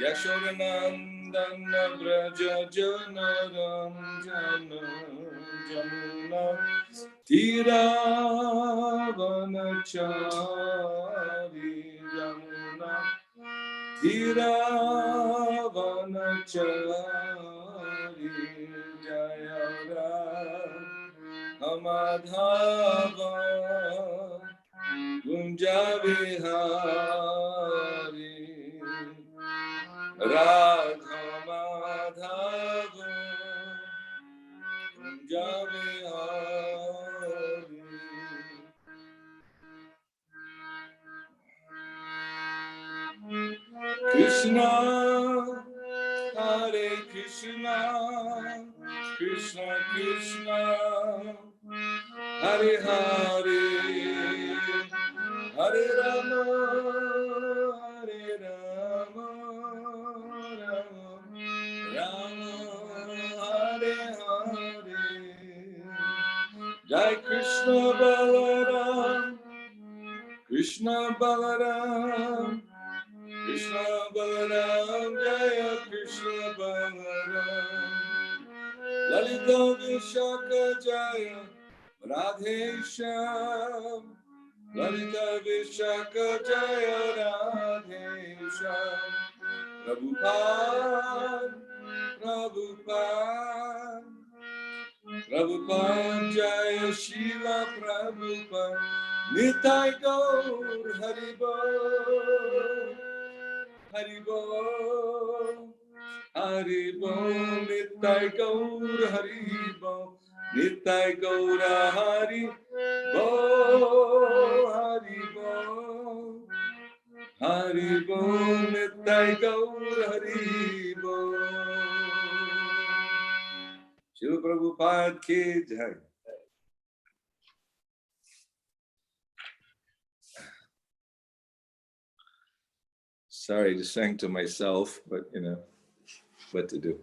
Yashodanandana Vraja Janaranjana Jamuna Tiravanachari Jamuna Tiravanachari Jaya Ramadhava Gunjavihari Radha Madhava Gunjavihari. Krishna Hare Krishna Krishna Krishna Hare Hare Hare Rama Hare Rama Rama Rama Hare Hare. Jai Krishna Balaram Krishna Balaram Krishna Balaram Jaya Krishna Balaram Lalita Vishaka Jaya Radhe Shyam Lalita Vishaka Jaya Radhe Shyam Prabhupada Prabhupada Prabhupada Jaya Shila Prabhupada Nitai Gaur Haribo Haribo Haribo Nitai Gaur Haribo Nitai Gaura Haribo Haribo Haribo Nitai Gaur Haribo. Shila Prabhupada ki jai. Sorry, just sang to myself, but you know, what to do.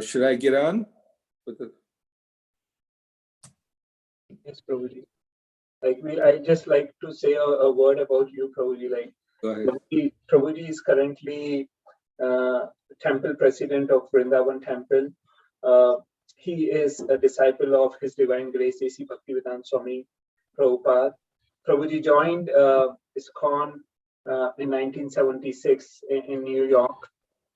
Should I get on with the? Yes, Prabhuji. I just like to say a word about you, Prabhuji. Go ahead. Prabhuji is currently temple president of Vrindavan Temple. He is a disciple of His Divine Grace A.C. Bhaktivedanta Swami Prabhupada. Prabhuji joined ISKCON in 1976 in New York,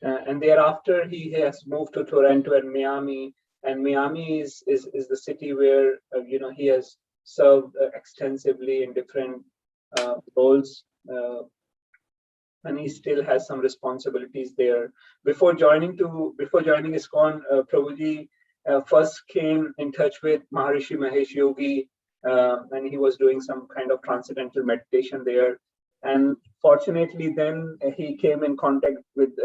and thereafter he has moved to Toronto and Miami. And Miami is the city where he has served extensively in different roles, and he still has some responsibilities there. Before joining ISKCON, Prabhuji first came in touch with Maharishi Mahesh Yogi, and he was doing some kind of transcendental meditation there. And fortunately, then he came in contact with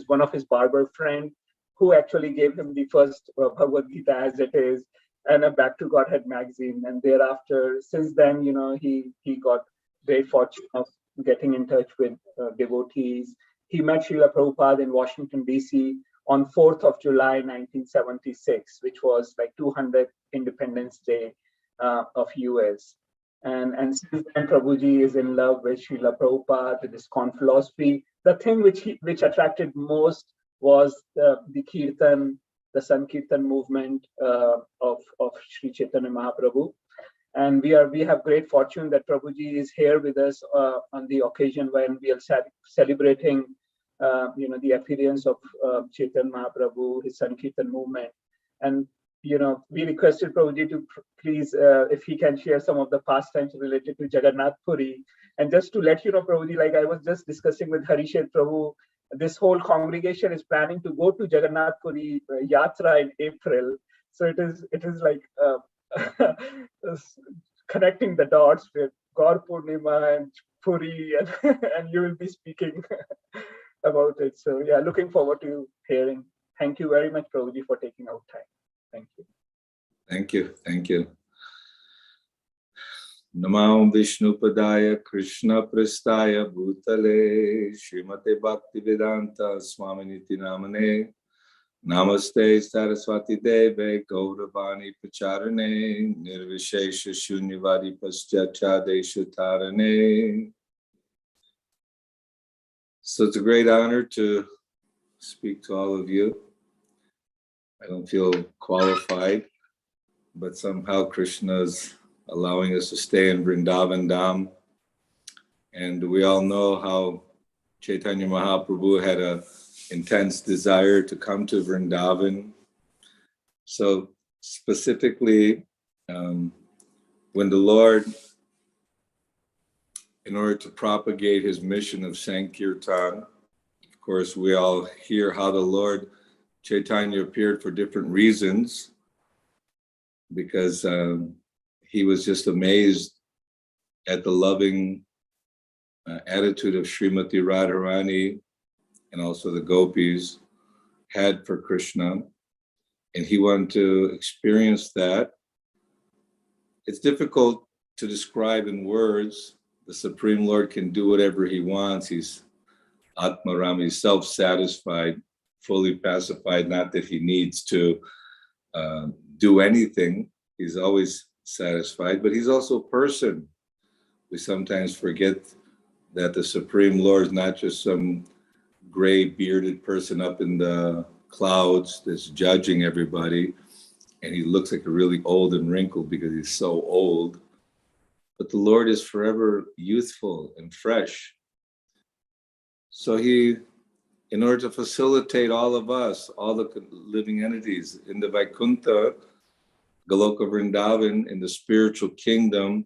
one of his barber friend, who actually gave him the first Bhagavad Gita as it is, and a Back to Godhead magazine. And thereafter, since then, he got great fortune of getting in touch with devotees. He met Srila Prabhupada in Washington, D.C. on 4th of July, 1976, which was like 200th Independence Day of US. And since then, Prabhuji is in love with Srila Prabhupada, with ISKCON philosophy. The thing which attracted most was the Kirtan, the Sankirtan movement of Sri Chaitanya Mahaprabhu. And we have great fortune that Prabhuji is here with us on the occasion when we are celebrating the appearance of Chaitanya Mahaprabhu, his Sankirtan movement. And we requested Prabhuji to please, if he can share some of the pastimes related to Jagannath Puri. And just to let you know, Prabhuji, like I was just discussing with Harishet Prabhu, this whole congregation is planning to go to Jagannath Puri Yatra in April. So it is like connecting the dots with Gaura Purnima and Puri, and you will be speaking about it. So yeah, looking forward to hearing. Thank you very much, Prabhuji, for taking out time. Thank you. Thank you. Thank you. Namo Vishnupadaya Krishna Prastaya Bhutale Srimate Bhaktivedanta Swaminiti Namane Namaste Saraswati Deve Gauravani Pacharane Nirvishesha Shunyavadi Paschyacha Deshutarane. So it's a great honor to speak to all of you. I don't feel qualified, but somehow Krishna's allowing us to stay in Vrindavan Dham. And we all know how Chaitanya Mahaprabhu had an intense desire to come to Vrindavan. So specifically, when the Lord, in order to propagate his mission of Sankirtan, of course, we all hear how the Lord Chaitanya appeared for different reasons, because he was just amazed at the loving attitude of Srimati Radharani and also the gopis had for Krishna, and he wanted to experience that. It's difficult to describe in words. The Supreme Lord can do whatever he wants. He's Atmaram, he's self-satisfied, fully pacified, not that he needs to do anything. He's always satisfied, but he's also a person. We sometimes forget that the Supreme Lord is not just some gray bearded person up in the clouds that's judging everybody, and he looks like a really old and wrinkled because he's so old. But the Lord is forever youthful and fresh. So he, in order to facilitate all of us, all the living entities in the Vaikuntha, Goloka Vrindavan, in the spiritual kingdom,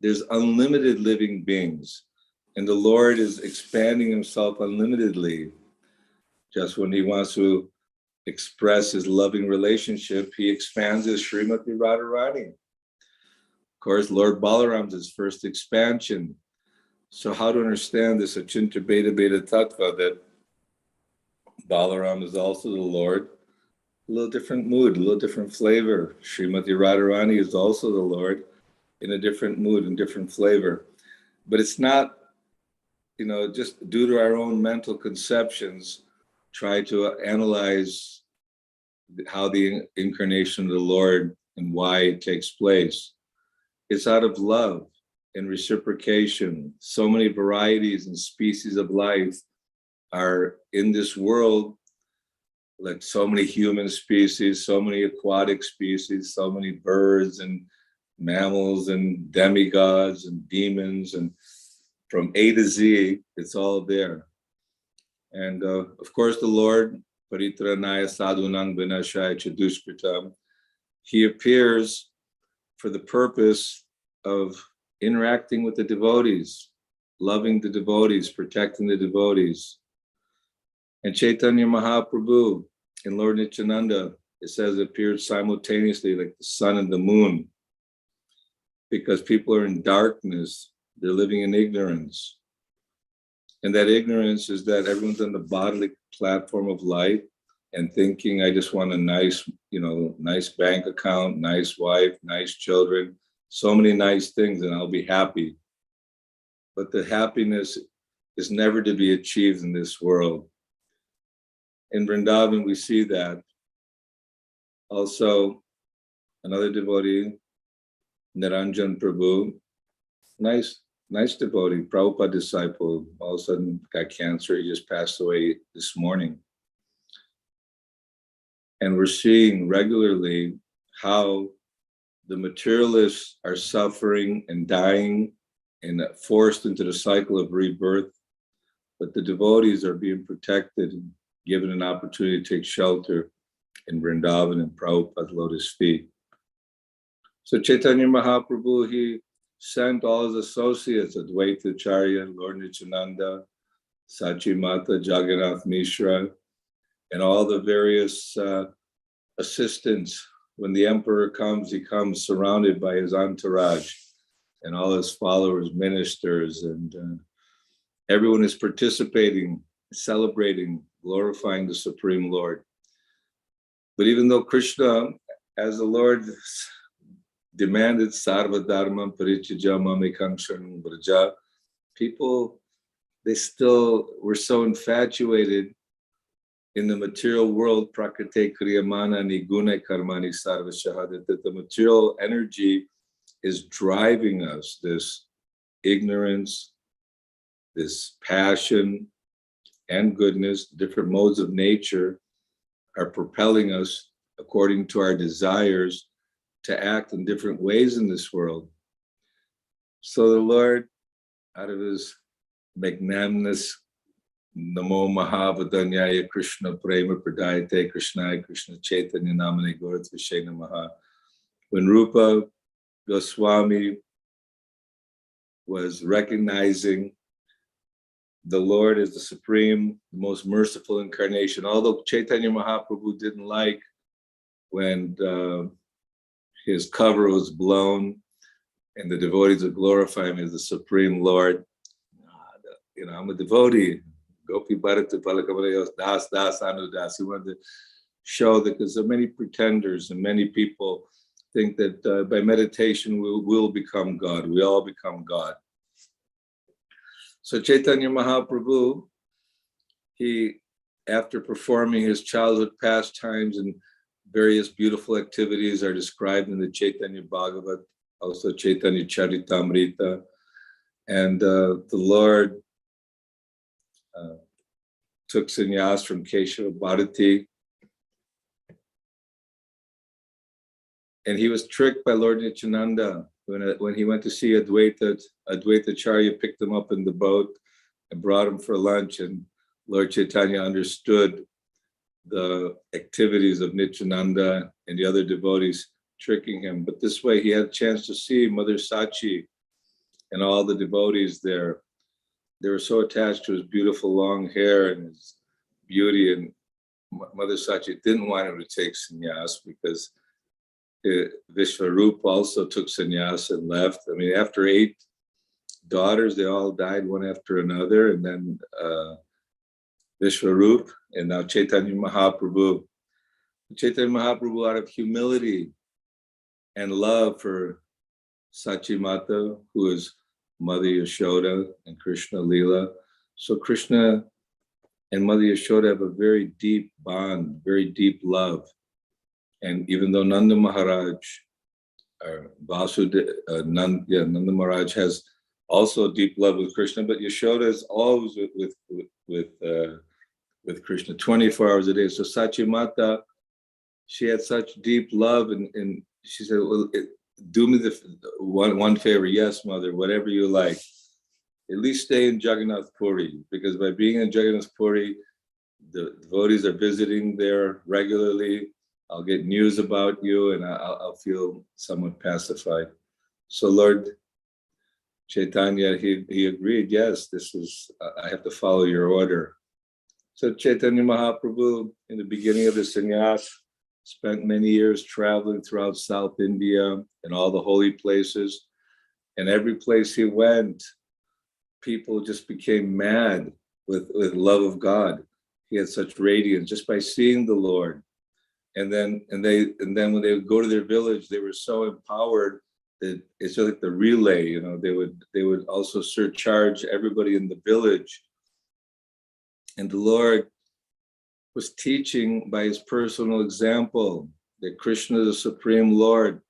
there's unlimited living beings. And the Lord is expanding himself unlimitedly. Just when he wants to express his loving relationship, he expands his Srimati Radharani. Of course, Lord Balaram's his first expansion. So how to understand this Achinta Beta Beta Tattva, that Balaram is also the Lord, a little different mood, a little different flavor. Srimati Radharani is also the Lord in a different mood and different flavor. But it's not, just due to our own mental conceptions, try to analyze how the incarnation of the Lord and why it takes place. It's out of love and reciprocation. So many varieties and species of life are in this world, like so many human species, so many aquatic species, so many birds and mammals and demigods and demons, and from A to Z, it's all there. And of course, the Lord, Paritranaya Sadhunang Vinashaya Chadushkritam, he appears for the purpose of interacting with the devotees, loving the devotees, protecting the devotees. And Chaitanya Mahaprabhu and Lord Nityananda, it says, appeared simultaneously like the sun and the moon, because people are in darkness, they're living in ignorance. And that ignorance is that everyone's on the bodily platform of life and thinking, I just want a nice, nice bank account, nice wife, nice children, so many nice things, and I'll be happy. But the happiness is never to be achieved in this world. In Vrindavan, we see that. Also, another devotee, Niranjan Prabhu, nice devotee, Prabhupada disciple, all of a sudden got cancer. He just passed away this morning. And we're seeing regularly how the materialists are suffering and dying and forced into the cycle of rebirth, but the devotees are being protected and given an opportunity to take shelter in Vrindavan and Prabhupada's lotus feet. So Chaitanya Mahaprabhu, he sent all his associates, Advaita Acharya, Lord Nityananda, Sachi Mata, Jagannath Mishra, and all the various assistants. When the emperor comes, he comes surrounded by his entourage and all his followers, ministers, and everyone is participating, celebrating, glorifying the Supreme Lord. But even though Krishna, as the Lord demanded sarva dharma parityajya mamekam sharanam vraja, people, they still were so infatuated in the material world, prakrite kriyamana nigune karmani sarvashaha, that the material energy is driving us, this ignorance, this passion and goodness, different modes of nature are propelling us according to our desires to act in different ways in this world. So the Lord, out of his magnanimous Namo Mahavadanyaya Krishna Prema Pradayate Krishnaya Krishna Chaitanya Namane Gaura Namaha. When Rupa Goswami was recognizing the Lord as the supreme, the most merciful incarnation, although Chaitanya Mahaprabhu didn't like when his cover was blown and the devotees would glorify him as the supreme Lord. You know, I'm a devotee. Gopi Bharata Palakamayos Das Das Anu Das. He wanted to show that because there are many pretenders and many people think that by meditation we'll become God. We all become God. So Chaitanya Mahaprabhu, he, after performing his childhood pastimes and various beautiful activities are described in the Chaitanya Bhagavat, also Chaitanya Charitamrita, and the Lord took sannyas from Keshava Bharati. And he was tricked by Lord Nityananda when he went to see Advaitacharya picked him up in the boat and brought him for lunch. And Lord Chaitanya understood the activities of Nityananda and the other devotees tricking him. But this way he had a chance to see Mother Sachi and all the devotees there. They were so attached to his beautiful long hair and his beauty, and Mother Sachi didn't want him to take sannyas because Vishwarup also took sannyas and left. I mean, after 8 daughters, they all died one after another, and then Vishwarup, and now Chaitanya Mahaprabhu. Chaitanya Mahaprabhu, out of humility and love for Sachi Mata, who is Mother Yashoda and Krishna Leela. So Krishna and Mother Yashoda have a very deep bond, very deep love. And even though Nanda Maharaj, Nanda Maharaj has also deep love with Krishna, but Yashoda is always with Krishna 24 hours a day. So Sachi Mata, she had such deep love, and she said, well, do me the one favor. Yes, Mother, whatever you like. At least stay in Jagannath Puri, because by being in Jagannath Puri, the devotees are visiting there regularly. I'll get news about you, and I'll feel somewhat pacified. So Lord Chaitanya, he agreed, yes, this is, I have to follow your order. So Chaitanya Mahaprabhu, in the beginning of the sannyas, spent many years traveling throughout South India and all the holy places. And every place he went, people just became mad with love of God. He had such radiance just by seeing the Lord. And then when they would go to their village, they were so empowered that it's just like the relay, you know, they would also surcharge everybody in the village. And the Lord was teaching by his personal example that Krishna is the Supreme Lord.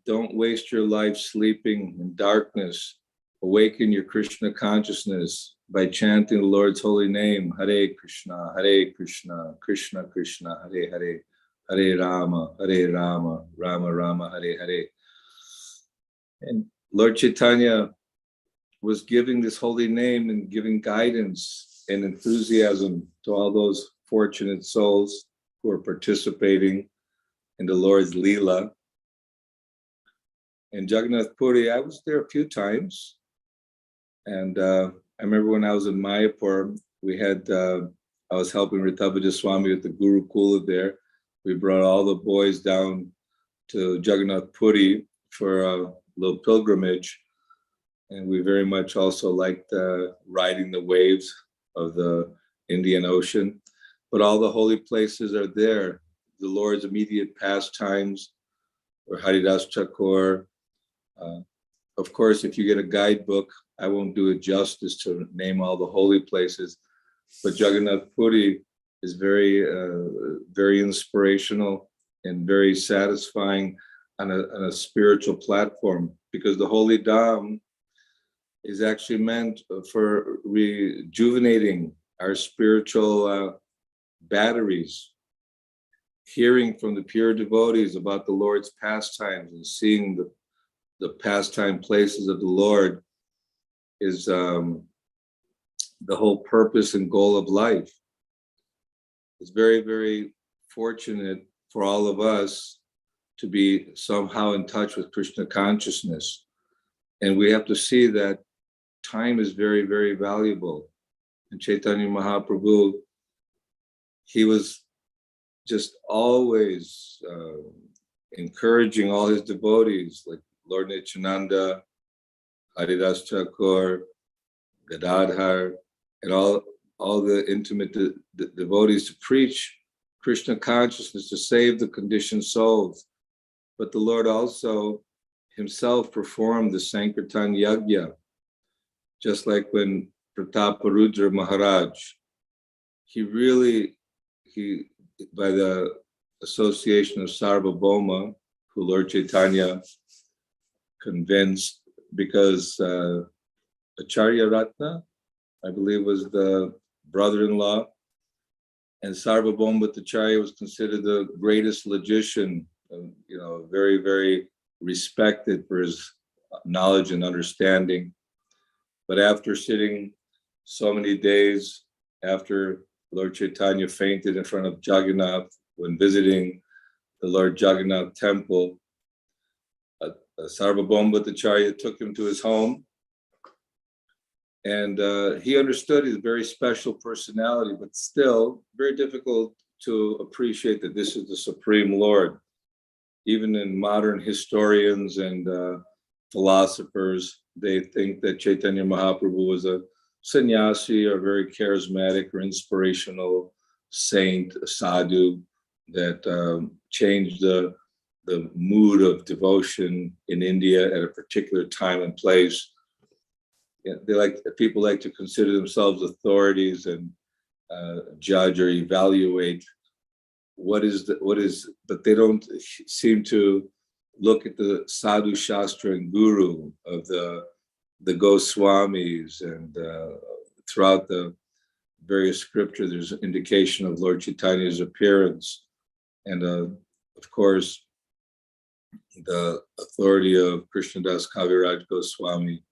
Don't waste your life sleeping in darkness. Awaken your Krishna consciousness by chanting the Lord's holy name. Hare Krishna, Krishna Krishna, Hare Hare, Hare Rama, Rama Rama, Hare Hare. And Lord Chaitanya was giving this holy name and giving guidance and enthusiasm to all those fortunate souls who are participating in the Lord's Leela. In Jagannath Puri, I was there a few times. And I remember when I was in Mayapur, I was helping Ritavaja Swami with the Guru Kula there. We brought all the boys down to Jagannath Puri for a little pilgrimage. And we very much also liked riding the waves of the Indian Ocean. But all the holy places are there. The Lord's immediate pastimes, or Haridas Thakur. Of course, if you get a guidebook, I won't do it justice to name all the holy places. But Jagannath Puri is very inspirational and very satisfying on a spiritual platform, because the Holy Dham is actually meant for rejuvenating our spiritual batteries, hearing from the pure devotees about the Lord's pastimes and seeing the pastime places of the Lord is the whole purpose and goal of life. It's very, very fortunate for all of us to be somehow in touch with Krishna consciousness. And we have to see that time is very, very valuable. And Chaitanya Mahaprabhu, he was just always encouraging all his devotees, like Lord Nityananda, Haridas Thakur, Gadadhar, and all the intimate devotees to preach Krishna consciousness, to save the conditioned souls. But the Lord also himself performed the Sankirtan Yajna, just like when Prataparudra Maharaj, he by the association of Sarvabhauma, who Lord Chaitanya convinced, because Acharya Ratna, I believe, was the brother-in-law, and Sarvabhauma Bhattacharya was considered the greatest logician, very, very respected for his knowledge and understanding. But after sitting so many days after Lord Chaitanya fainted in front of Jagannath when visiting the Lord Jagannath temple, Sarvabhauma Bhattacharya took him to his home, and he understood his very special personality, but still very difficult to appreciate that this is the Supreme Lord. Even in modern historians and philosophers, they think that Chaitanya Mahaprabhu was a sannyasi or very charismatic or inspirational saint, a sadhu that changed the mood of devotion in India at a particular time and place. People like to consider themselves authorities and judge or evaluate what is, but they don't seem to look at the sadhu shastra and guru of the Goswamis, and throughout the various scripture, there's an indication of Lord Chaitanya's appearance, and of course, the authority of Krishnadas Kaviraj Goswami.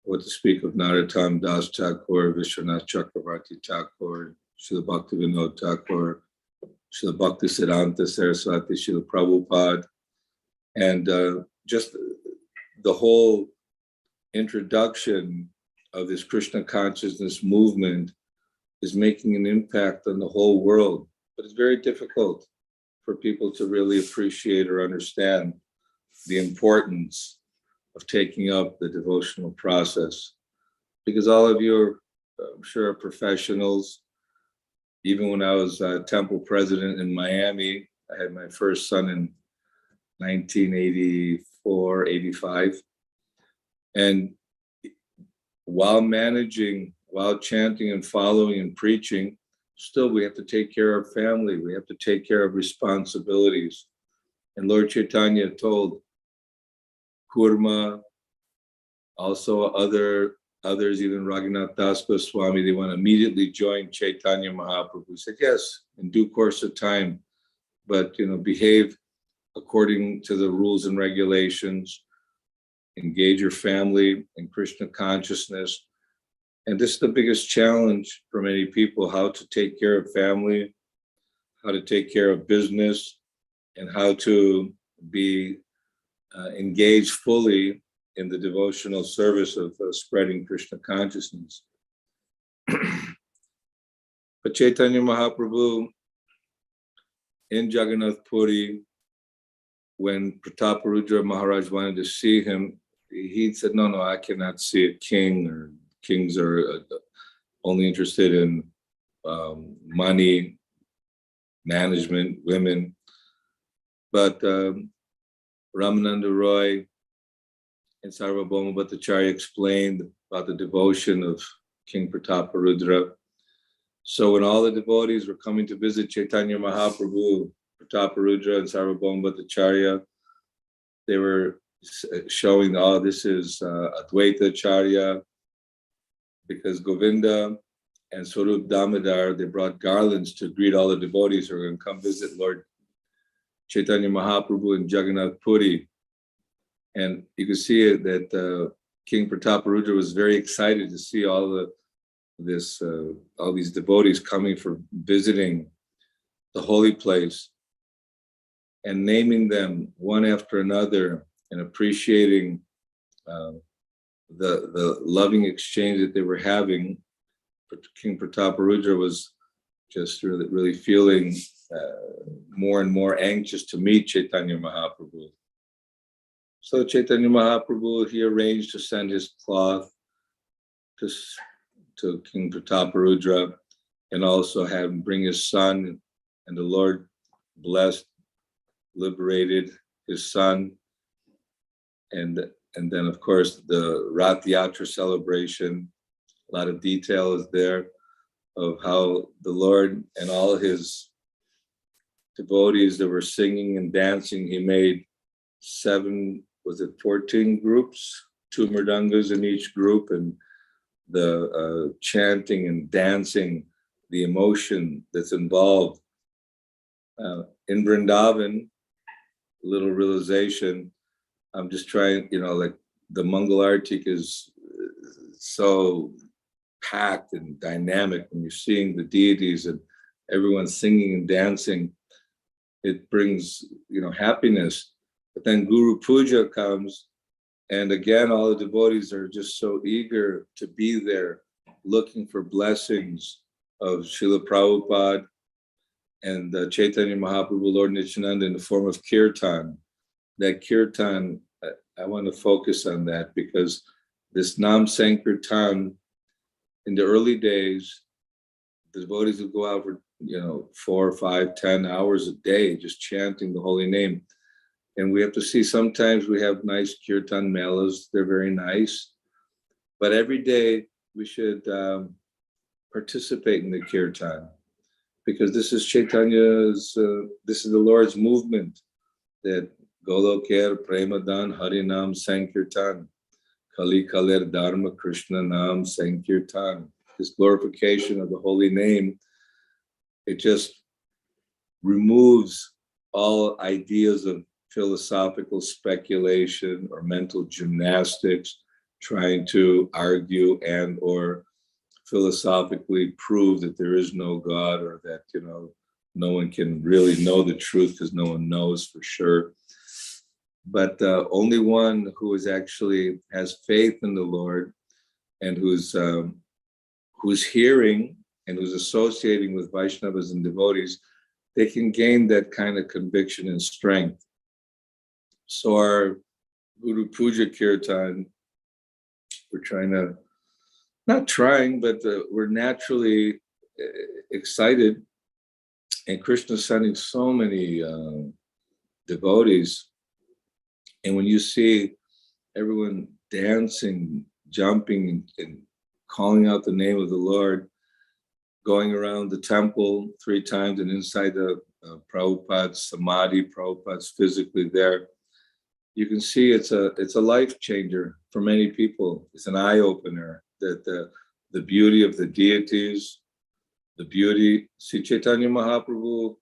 What to speak of Narottam Das Thakur, Vishwanath Chakravarti Thakur, Srila Bhaktivinoda Thakur, Srila Bhakti Siddhanta Saraswati, Srila Prabhupada, and just the whole introduction of this Krishna consciousness movement is making an impact on the whole world. But it's very difficult for people to really appreciate or understand the importance of taking up the devotional process. Because all of you are, I'm sure, are professionals. Even when I was temple president in Miami, I had my first son in 1984, 85. And while managing, while chanting and following and preaching, still we have to take care of family. We have to take care of responsibilities. And Lord Chaitanya told Kurma, also others, even Raghunath Das Goswami, they want to immediately join Chaitanya Mahaprabhu. He said, yes, in due course of time, but behave according to the rules and regulations, engage your family in Krishna consciousness. And this is the biggest challenge for many people, how to take care of family, how to take care of business, and how to be engaged fully in the devotional service of spreading Krishna consciousness. But Chaitanya Mahaprabhu in Jagannath Puri, when Prataparudra Maharaj wanted to see him, he said, no, I cannot see a king, or kings are only interested in money, management, women. But Ramananda Roy and Sarvabhauma Bhattacharya explained about the devotion of King Prataparudra. So when all the devotees were coming to visit Chaitanya Mahaprabhu, Prataparudra and Sarvabhauma Bhattacharya, they were showing, oh, this is Advaita Acharya, because Govinda and Swarup Damodar, they brought garlands to greet all the devotees who are going to come visit Lord Chaitanya Mahaprabhu in Jagannath Puri. And you could see it that King Prataparudra was very excited to see all these devotees coming for visiting the holy place, and naming them one after another and appreciating the loving exchange that they were having. King Prataparudra was just really feeling more and more anxious to meet Chaitanya Mahaprabhu. So Chaitanya Mahaprabhu, he arranged to send his cloth to King Prataparudra, and also have him bring his son, and the Lord blessed, liberated his son. And then, of course, the Rath Yatra celebration, a lot of detail is there of how the Lord and all his devotees that were singing and dancing, he made 14 groups, 2 mridangas in each group, and the chanting and dancing, the emotion that's involved. In Vrindavan, little realization, I'm just trying, like the Mangal Artik is so packed and dynamic when you're seeing the deities and everyone singing and dancing. It brings, happiness. But then Guru Puja comes, and again, all the devotees are just so eager to be there, looking for blessings of Srila Prabhupada and Chaitanya Mahaprabhu, Lord Nityananda, in the form of kirtan. That kirtan, I want to focus on that, because this Nam Sankirtan, in the early days, the devotees would go out for 4, 5, 10 hours a day just chanting the holy name. And we have to see, sometimes we have nice kirtan melas, they're very nice, but every day we should participate in the kirtan, because this is Chaitanya's, this is the Lord's movement, that Golokher Premadan Harinam Sankirtan, Kali Kaler Dharma Krishna Nam Sankirtan. This glorification of the holy name, it just removes all ideas of philosophical speculation or mental gymnastics, trying to argue and or philosophically prove that there is no God, or that no one can really know the truth, because no one knows for sure. But only one who is actually has faith in the Lord, and who's hearing and who's associating with Vaishnavas and devotees, they can gain that kind of conviction and strength. So our Guru Puja Kirtan, we're we're naturally excited. And Krishna's sending so many devotees. And when you see everyone dancing, jumping, and calling out the name of the Lord, going around the temple 3 times, and inside the Prabhupada's samadhi, Prabhupada's physically there, you can see it's a life changer for many people. It's an eye opener that the beauty of the deities, the beauty. Sri Chaitanya Mahaprabhu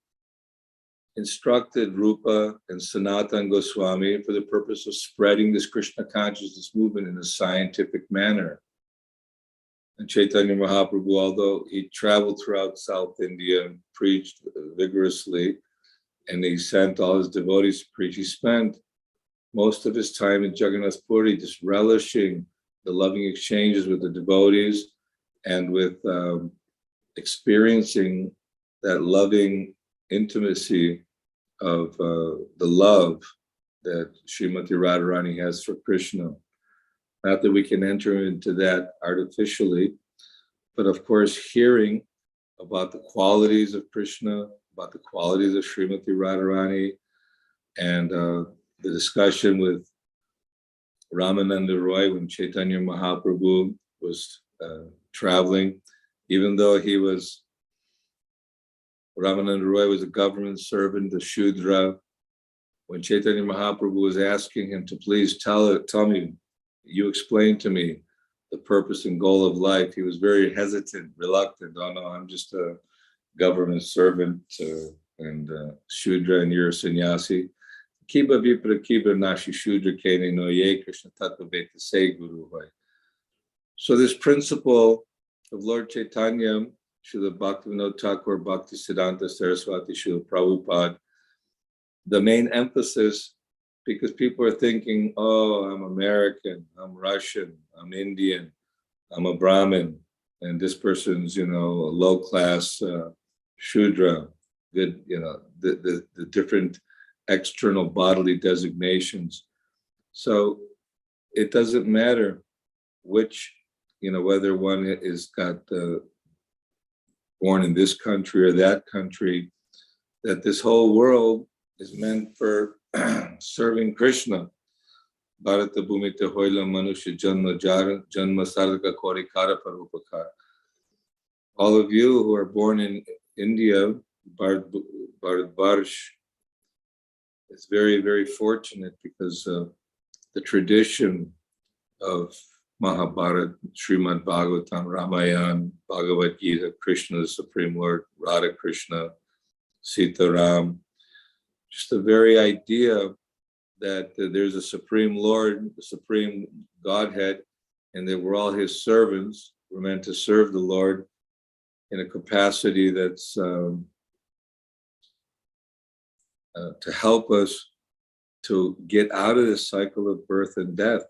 instructed Rupa and Sanatana Goswami for the purpose of spreading this Krishna consciousness movement in a scientific manner. And Chaitanya Mahaprabhu, although he traveled throughout South India and preached vigorously, and he sent all his devotees to preach, he spent most of his time in Jagannath Puri just relishing the loving exchanges with the devotees, and with experiencing that loving intimacy of the love that Srimati Radharani has for Krishna. Not that we can enter into that artificially, but of course, hearing about the qualities of Krishna, about the qualities of Srimati Radharani, and the discussion with Ramananda Roy when Chaitanya Mahaprabhu was traveling, even though he was Ramananda Roy was a government servant, a Shudra. When Chaitanya Mahaprabhu was asking him to please tell me, you explain to me the purpose and goal of life, he was very hesitant, reluctant. Oh no, I'm just a government servant and Shudra, and you're a sannyasi. Kiba vipra kiba nashi Shudra kene no ye Krishna tattva beta se guru hoy. So this principle of Lord Chaitanya, Srila Bhaktivinoda Thakur, Bhakti Siddhanta Saraswati, Srila Prabhupada, the main emphasis, because people are thinking, oh, I'm American, I'm Russian, I'm Indian, I'm a Brahmin, and this person's, a low-class Shudra, good, the different external bodily designations. So it doesn't matter which, whether one is born in this country or that country, that this whole world is meant for serving Krishna. Bharata bhumite hoila manusya janma janma sarga kori kara parupakar. All of you who are born in India, Bharatvarsh, is very, very fortunate because the tradition of Mahabharata, Srimad Bhagavatam, Ramayana, Bhagavad Gita, Krishna, the Supreme Lord, Radha Krishna, Sita Ram, just the very idea that there's a Supreme Lord, the Supreme Godhead, and that we're all his servants. We're meant to serve the Lord in a capacity that's to help us to get out of this cycle of birth and death.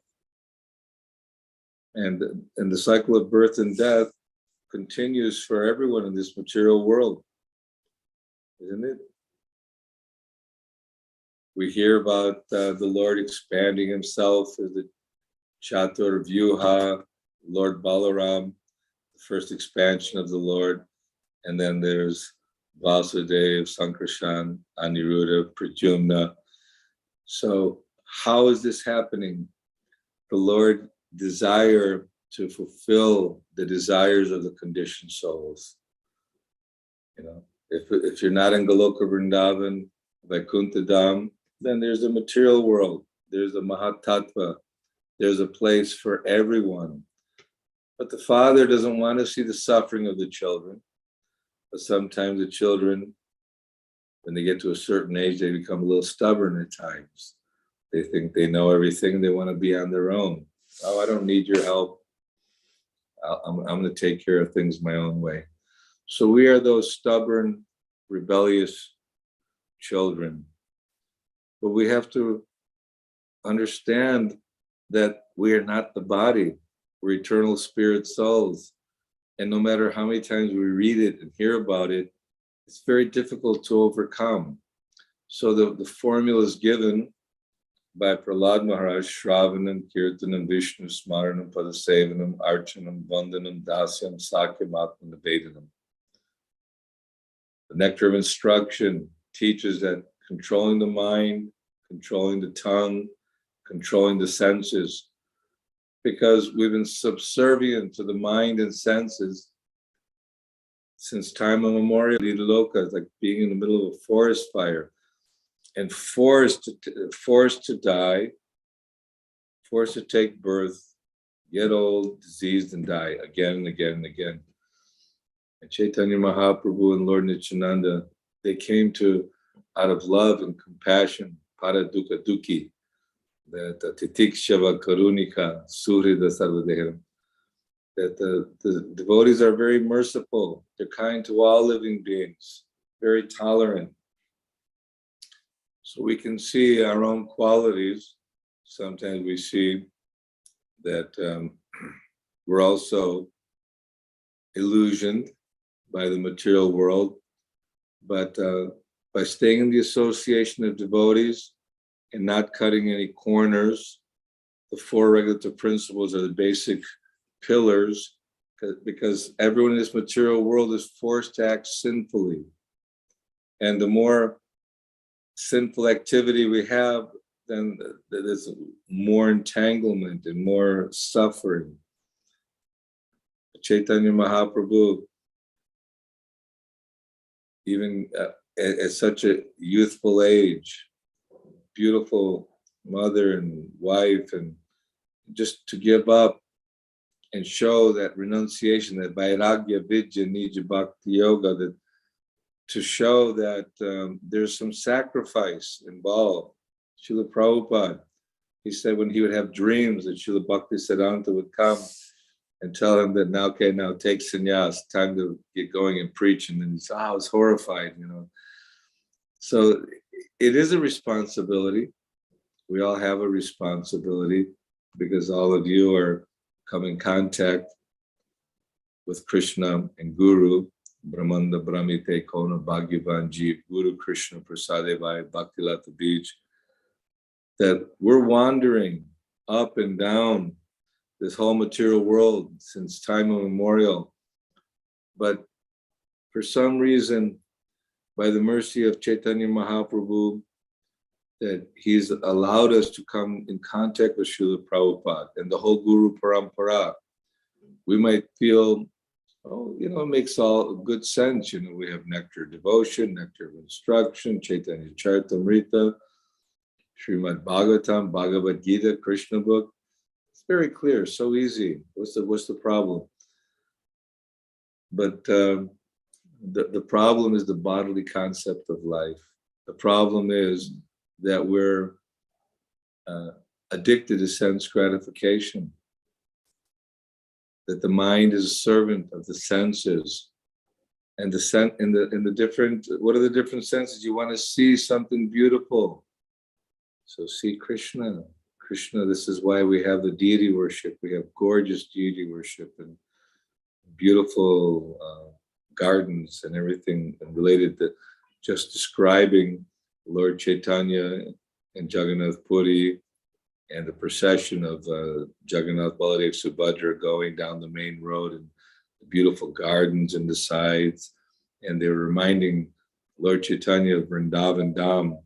And the cycle of birth and death continues for everyone in this material world, isn't it? We hear about the Lord expanding himself as the Chatur Vyuha, Lord Balaram, the first expansion of the Lord. And then there's Vasudeva, Sankarshan, Aniruddha, Pradyumna. So how is this happening? The Lord desire to fulfill the desires of the conditioned souls. If you're not in Goloka Vrindavan, Vaikuntha Dham, then there's the material world, there's the Mahatattva, there's a place for everyone. But the Father doesn't want to see the suffering of the children. But sometimes the children, when they get to a certain age, they become a little stubborn at times. They think they know everything, they want to be on their own. Oh, I don't need your help. I'm going to take care of things my own way. So we are those stubborn, rebellious children. But we have to understand that we are not the body. We're eternal spirit souls. And no matter how many times we read it and hear about it, it's very difficult to overcome. So the formula is given by Prahlad Maharaj: Shravanam, Kirtanam, Vishnu Smaranam, Padasevanam, Archanam, Vandanam, Dasyam, Sakyam, Atma Nivedanam. The nectar of instruction teaches that controlling the mind, controlling the tongue, controlling the senses, because we've been subservient to the mind and senses since time immemorial. Loka is like being in the middle of a forest fire and forced to die, forced to take birth, get old, diseased, and die again and again and again. And Chaitanya Mahaprabhu and Lord Nityananda, they came to, out of love and compassion, para dukkha dukhi, that titikshava karunika surida sarvadeharam, that the devotees are very merciful, they're kind to all living beings, very tolerant. So we can see our own qualities. Sometimes we see that we're also illusioned by the material world, but by staying in the association of devotees and not cutting any corners, the four regulative principles are the basic pillars, because everyone in this material world is forced to act sinfully. And the more sinful activity we have, then there's more entanglement and more suffering. Chaitanya Mahaprabhu, even at such a youthful age, beautiful mother and wife, and just to give up and show that renunciation, that vairagya vidya nija bhakti yoga, that to show that there's some sacrifice involved. Srila Prabhupada, he said when he would have dreams that Srila Bhakti Siddhanta would come and tell him that now, okay, now take sannyas, time to get going and preach. And then he said, I was horrified, you know. So it is a responsibility. We all have a responsibility because all of you are come in contact with Krishna and Guru, Brahmanda Brahmite Kona Bhagyavan Jeev, Guru Krishna Prasadevaya Bhaktilata Bij, that we're wandering up and down this whole material world since time immemorial. But for some reason, by the mercy of Chaitanya Mahaprabhu, that he's allowed us to come in contact with Srila Prabhupada and the whole Guru Parampara. We might feel, oh, you know, it makes all good sense. You know, we have nectar of devotion, nectar of instruction, Chaitanya Charitamrita, Srimad Bhagavatam, Bhagavad Gita, Krishna book. It's very clear, so easy. What's the problem? But the problem is the bodily concept of life. The problem is that we're addicted to sense gratification. That the mind is a servant of the senses, and in the different. What are the different senses? You want to see something beautiful, so see Krishna. Krishna. This is why we have the deity worship. We have gorgeous deity worship and beautiful gardens and everything related to just describing Lord Chaitanya and Jagannath Puri and the procession of Jagannath Baladev Subhadra going down the main road and the beautiful gardens in the sides. And they were reminding Lord Chaitanya of Vrindavan Dham.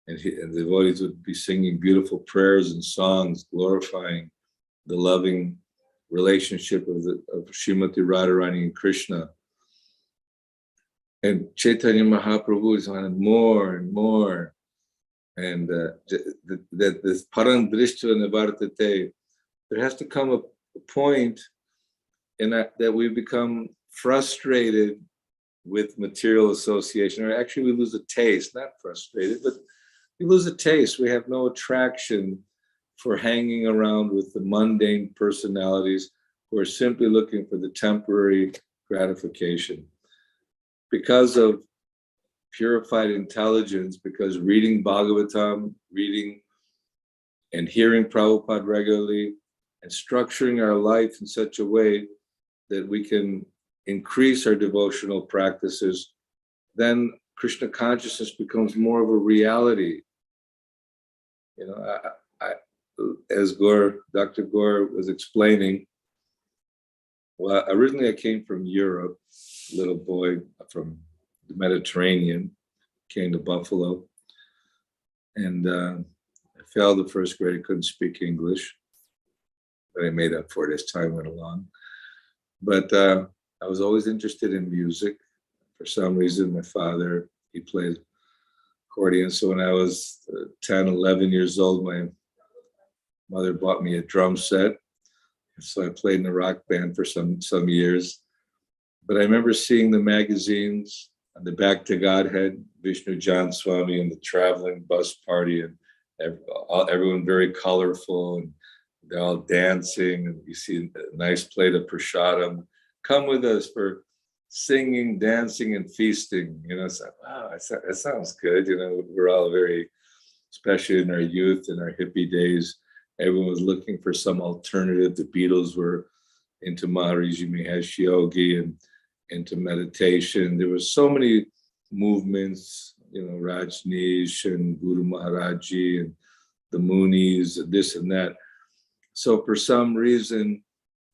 And the devotees would be singing beautiful prayers and songs glorifying the loving relationship of Srimati Radharani and Krishna. And Chaitanya Mahaprabhu is on more and more. And that this param drishtva nivartate, there has to come a point in that we become frustrated with material association, or actually we lose a taste, not frustrated, but we lose a taste. We have no attraction for hanging around with the mundane personalities who are simply looking for the temporary gratification. Because of purified intelligence, because reading Bhagavatam, reading and hearing Prabhupada regularly, and structuring our life in such a way that we can increase our devotional practices, then Krishna consciousness becomes more of a reality. You know, as Dr. Gaura was explaining, well, originally I came from Europe, little boy from the Mediterranean, came to Buffalo, and I failed the first grade. I couldn't speak English, but I made up for it as time went along. But I was always interested in music. For some reason, my father, he played accordion. So when I was 10, 11 years old, my mother bought me a drum set. So I played in a rock band for some years. But I remember seeing the magazines on the Back to Godhead, Vishnu Jan Swami and the traveling bus party, and everyone very colorful, and they're all dancing, and you see a nice plate of prasadam. Come with us for singing, dancing, and feasting. You know, it's like, wow, that sounds good. You know, we're all very, especially in our youth and our hippie days, everyone was looking for some alternative. The Beatles were into Maharishi Mahesh Yogi and into meditation. There were so many movements, you know, Rajneesh and Guru Maharaji and the Munis, and this and that. So for some reason,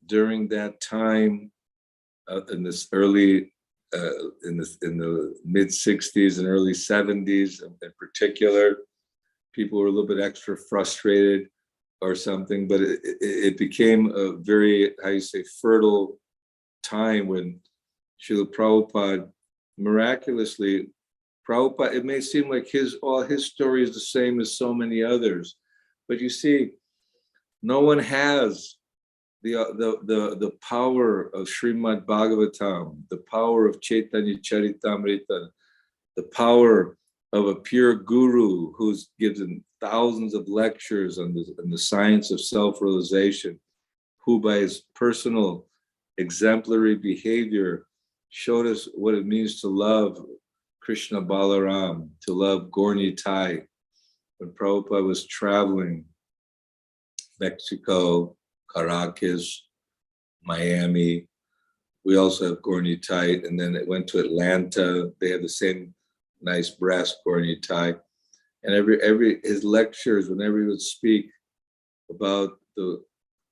during that time, in this early, in the mid 60s and early 70s in particular, people were a little bit extra frustrated or something, but it became a very, how you say, fertile time when Srila Prabhupada miraculously, Prabhupada, it may seem like all his story is the same as so many others, but you see, no one has the power of Srimad Bhagavatam, the power of Chaitanya Charitamrita, the power of a pure guru who's given thousands of lectures on the science of self-realization, who by his personal exemplary behavior showed us what it means to love Krishna Balaram, to love Gaura Nitai. When Prabhupada was traveling, Mexico, Caracas, Miami, we also have Gaura Nitai, and then it went to Atlanta. They have the same nice brass Gaura Nitai. And every his lectures, whenever he would speak about the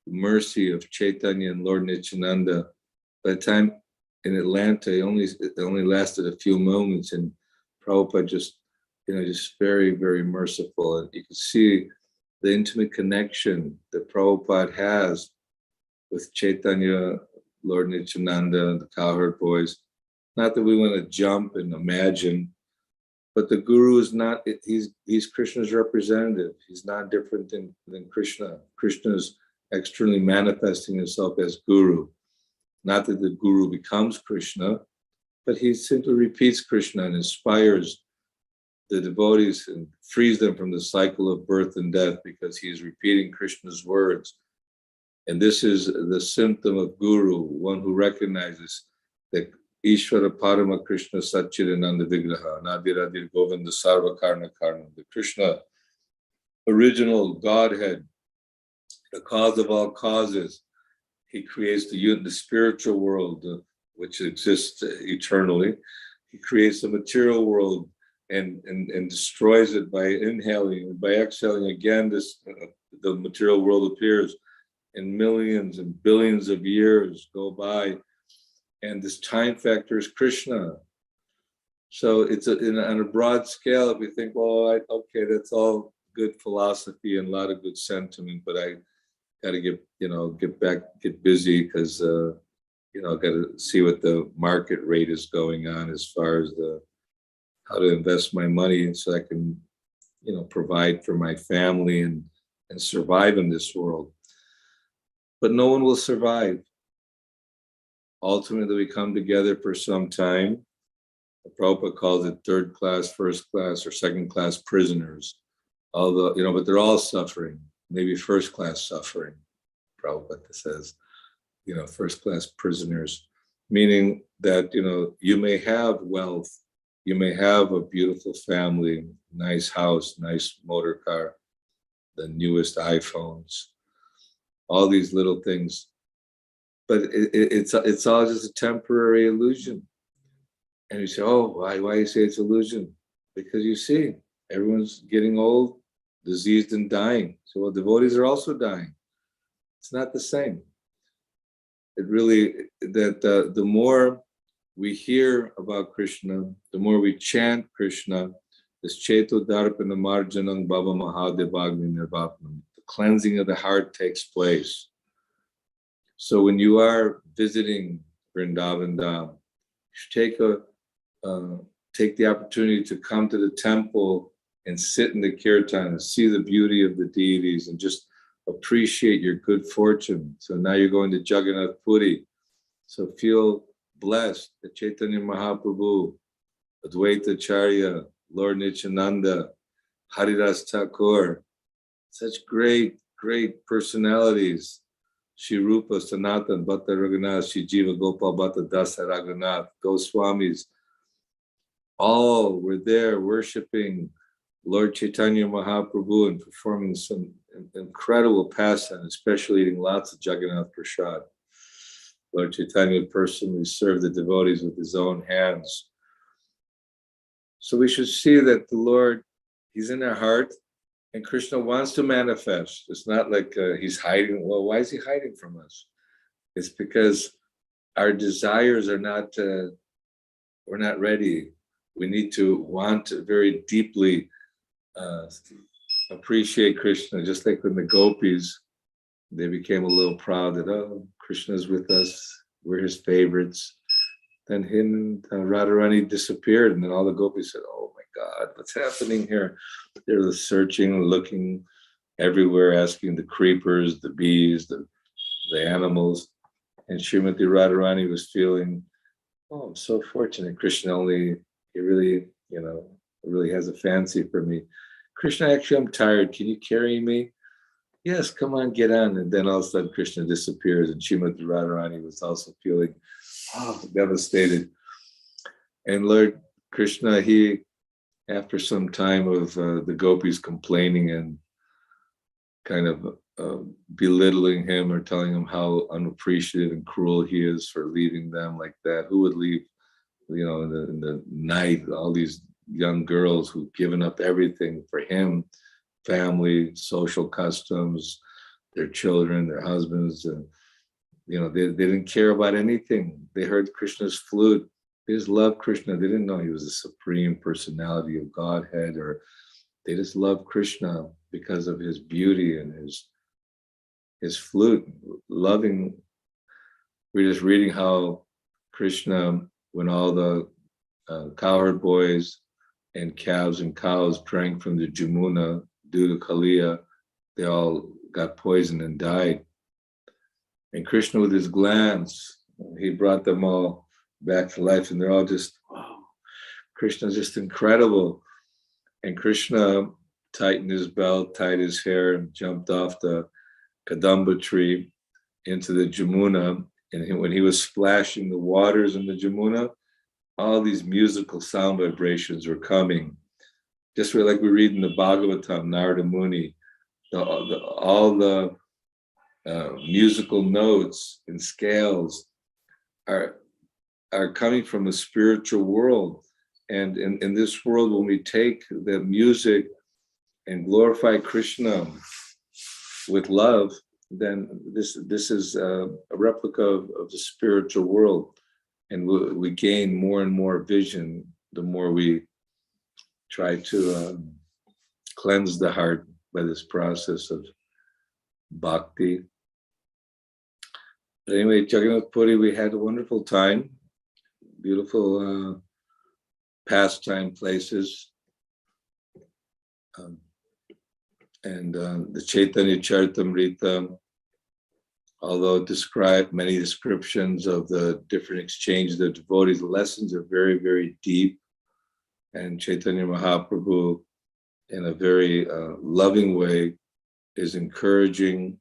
mercy of Chaitanya and Lord Nityananda, by the time in Atlanta, it only lasted a few moments, and Prabhupada just very, very merciful. And you can see the intimate connection that Prabhupada has with Chaitanya, Lord Nityananda, the cowherd boys. Not that we want to jump and imagine, but the Guru is not, he's Krishna's representative. He's not different than Krishna. Krishna is externally manifesting himself as Guru. Not that the Guru becomes Krishna, but he simply repeats Krishna and inspires the devotees and frees them from the cycle of birth and death because he is repeating Krishna's words. And this is the symptom of Guru, one who recognizes that Ishvara Parama Krishna Satchidananda Vigraha, Nadiradir Govinda Sarva Karna Karna, the Krishna, original Godhead, the cause of all causes. He creates the spiritual world, which exists eternally. He creates the material world and destroys it by inhaling and by exhaling. Again, the material world appears, and millions and billions of years go by, and this time factor is Krishna. So it's on a broad scale. If we think, well, okay, that's all good philosophy and a lot of good sentiment, but I got to get busy because got to see what the market rate is going on as far as how to invest my money so I can, provide for my family and survive in this world. But no one will survive. Ultimately, we come together for some time. Prabhupada calls it third class, first class, or second class prisoners. Although, but they're all suffering, maybe first class suffering. Prabhupada says, first class prisoners, meaning that, you may have wealth, you may have a beautiful family, nice house, nice motor car, the newest iPhones, all these little things. But it's all just a temporary illusion. And you say, oh, why you say it's illusion? Because you see, everyone's getting old, diseased, and dying. So well, devotees are also dying. It's not the same. It really, the more we hear about Krishna, the more we chant Krishna, this Cheto Darpana Marjanam Baba Mahadevagni Nirvapnam, the cleansing of the heart takes place. So when you are visiting Vrindavan Dham, you take the opportunity to come to the temple and sit in the kirtan and see the beauty of the deities and just appreciate your good fortune. So now you're going to Jagannath Puri. So feel blessed that Chaitanya Mahaprabhu, Advaita Acharya, Lord Nityananda, Haridas Thakur, such great, great personalities. Shri Rupa, Sanatan, Bhatta Raghunath, Shri Jiva Gopal Bhatta Dasa Raghunath, Goswamis, all were there worshiping Lord Chaitanya Mahaprabhu and performing some incredible pastimes, especially eating lots of Jagannath Prasad. Lord Chaitanya personally served the devotees with his own hands. So we should see that the Lord, he's in our heart, and Krishna wants to manifest. It's not like he's hiding. Well, why is he hiding from us? It's because our desires are not, we're not ready. We need to want to very deeply appreciate Krishna, just like when the gopis, they became a little proud that, oh, Krishna's with us, we're his favorites. then him and Radharani disappeared, and then all the gopis said, "Oh my God, what's happening here?" They were searching, looking everywhere, asking the creepers, the bees, the animals. And Srimati Radharani was feeling, "Oh, I'm so fortunate. Krishna he really, really has a fancy for me. Krishna, actually, I'm tired. Can you carry me?" "Yes, come on, get on." And then all of a sudden Krishna disappears, and Srimati Radharani was also feeling devastated. And Lord Krishna, he, after some time of the gopis complaining and kind of belittling him or telling him how unappreciative and cruel he is for leaving them like that. Who would leave, in the night, all these young girls who've given up everything for him, family, social customs, their children, their husbands, and they didn't care about anything. They heard Krishna's flute. They just loved Krishna. They didn't know he was the supreme personality of Godhead, or they just loved Krishna because of his beauty and his flute. Loving. We're just reading how Krishna, when all the cowherd boys and calves and cows drank from the Jamuna due to Kaliya, they all got poisoned and died. And Krishna, with his glance, he brought them all back to life, and they're all just, wow, Krishna's just incredible. And Krishna tightened his belt, tied his hair, and jumped off the Kadamba tree into the Jamuna. And when he was splashing the waters in the Jamuna, all these musical sound vibrations were coming. Just like we read in the Bhagavatam, Narada Muni, all the musical notes and scales are coming from the spiritual world. And in this world, when we take the music and glorify Krishna with love, then this is a replica of the spiritual world. And we gain more and more vision the more we try to cleanse the heart by this process of bhakti. But anyway, Jagannath Puri, we had a wonderful time, beautiful pastime places. And the Chaitanya Charitamrita, although it described many descriptions of the different exchanges of devotees, the lessons are very, very deep. And Chaitanya Mahaprabhu, in a very loving way, is encouraging,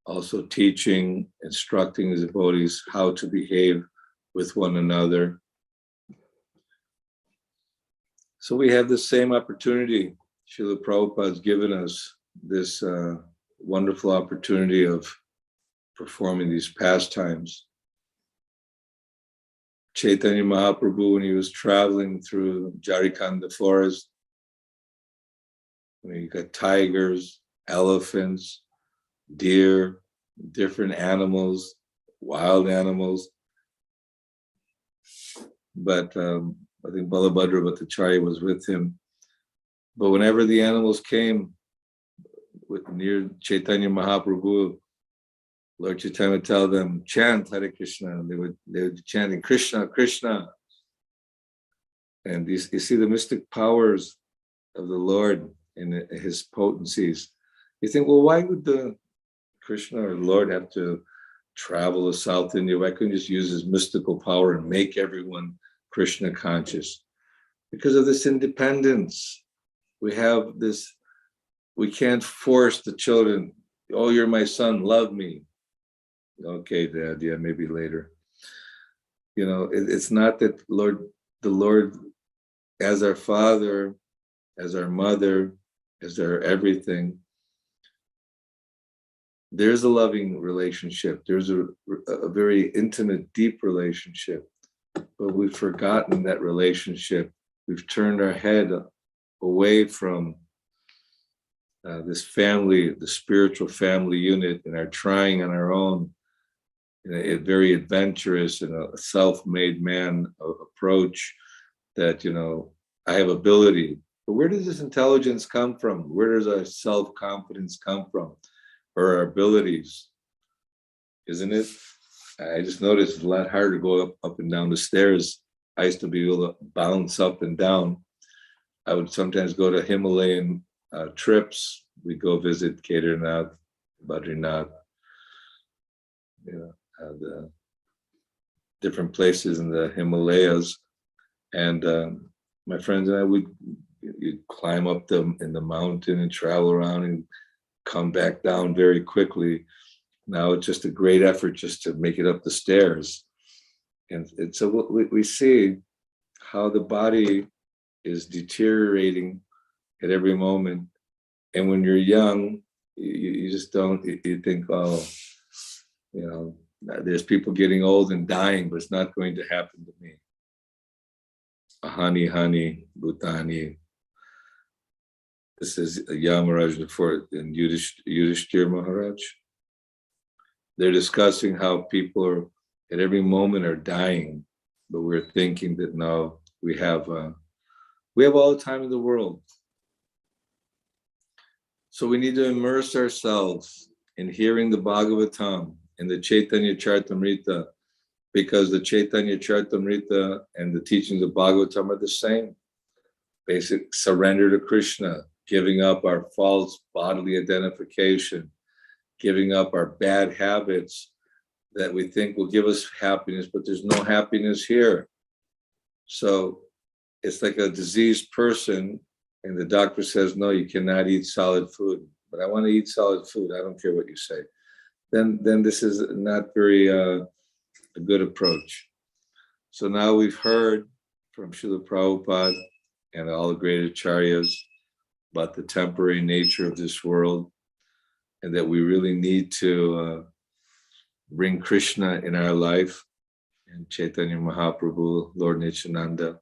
also teaching, instructing the devotees how to behave with one another. So we have the same opportunity. Srila Prabhupada has given us this wonderful opportunity of performing these pastimes. Chaitanya Mahaprabhu, when he was traveling through Jarikanda forest, you got tigers, elephants, deer, different animals, wild animals. But I think Balabhadra Bhattacharya was with him. But whenever the animals came near Chaitanya Mahaprabhu, Lord Chaitanya would tell them, chant Hare Krishna. And they would be chanting Krishna, Krishna. And you see the mystic powers of the Lord in his potencies. You think, well, why would the Krishna or Lord have to travel to South India? Why couldn't he just use his mystical power and make everyone Krishna conscious? Because of this independence. We have this, we can't force the children, oh, you're my son, love me. Okay, Dad, yeah, maybe later. It's not that the Lord, as our Father, as our mother, as our everything, there's a loving relationship. There's a very intimate, deep relationship. But we've forgotten that relationship. We've turned our head away from this family, the spiritual family unit, and are trying on our own in a very adventurous and a self-made man approach that, I have ability. But where does this intelligence come from? Where does our self-confidence come from? Or our abilities? Isn't it? I just noticed it's a lot harder to go up and down the stairs. I used to be able to bounce up and down. I would sometimes go to Himalayan trips. We'd go visit Kedarnath, Badrinath, the different places in the Himalayas. And my friends and I would climb up in the mountain and travel around and come back down very quickly. Now it's just a great effort just to make it up the stairs. And so we see how the body is deteriorating at every moment. And when you're young, you just don't, you think, oh, there's people getting old and dying, but it's not going to happen to me. Ahani, Bhutani. This is Yamaraj and Yudhishthira Maharaj. They're discussing how people are at every moment are dying, but we're thinking that no, we have all the time in the world. So we need to immerse ourselves in hearing the Bhagavatam and the Chaitanya Charitamrita, because the Chaitanya Charitamrita and the teachings of Bhagavatam are the same. Basic surrender to Krishna, giving up our false bodily identification, giving up our bad habits that we think will give us happiness, but there's no happiness here. So it's like a diseased person and the doctor says, no, you cannot eat solid food, but I want to eat solid food. I don't care what you say. Then this is not very a good approach. So now we've heard from Srila Prabhupada and all the great acharyas about the temporary nature of this world, and that we really need to bring Krishna in our life, and Chaitanya Mahaprabhu, Lord Nityananda.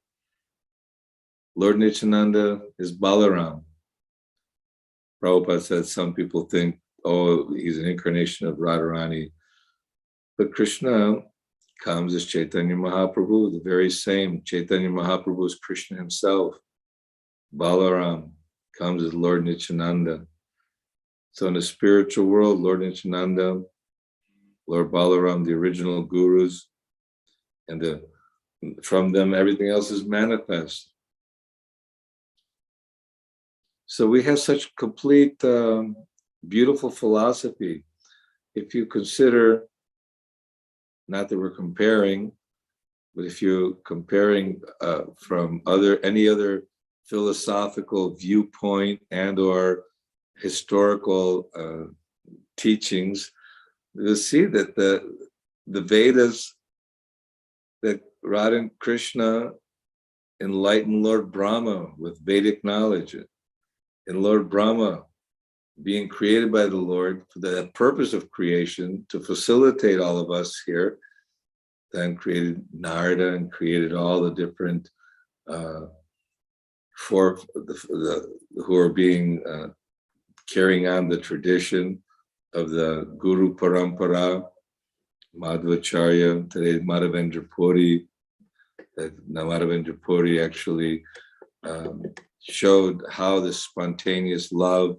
Lord Nityananda is Balaram. Prabhupada said some people think, oh, he's an incarnation of Radharani. But Krishna comes as Chaitanya Mahaprabhu, the very same. Chaitanya Mahaprabhu is Krishna himself. Balaram comes as Lord Nityananda. So in the spiritual world, Lord Nityananda, Lord Balaram, the original gurus, and from them everything else is manifest. So we have such complete, beautiful philosophy. If you consider, not that we're comparing, but if you're comparing from any other philosophical viewpoint and or historical teachings, you'll see that the Vedas, that Radha and Krishna enlightened Lord Brahma with Vedic knowledge. And Lord Brahma, being created by the Lord for the purpose of creation, to facilitate all of us here, then created Narada and created all the different who are being carrying on the tradition of the Guru Parampara, Madhvacharya, today Madhavendra Puri. Madhavendra Puri actually showed how this spontaneous love,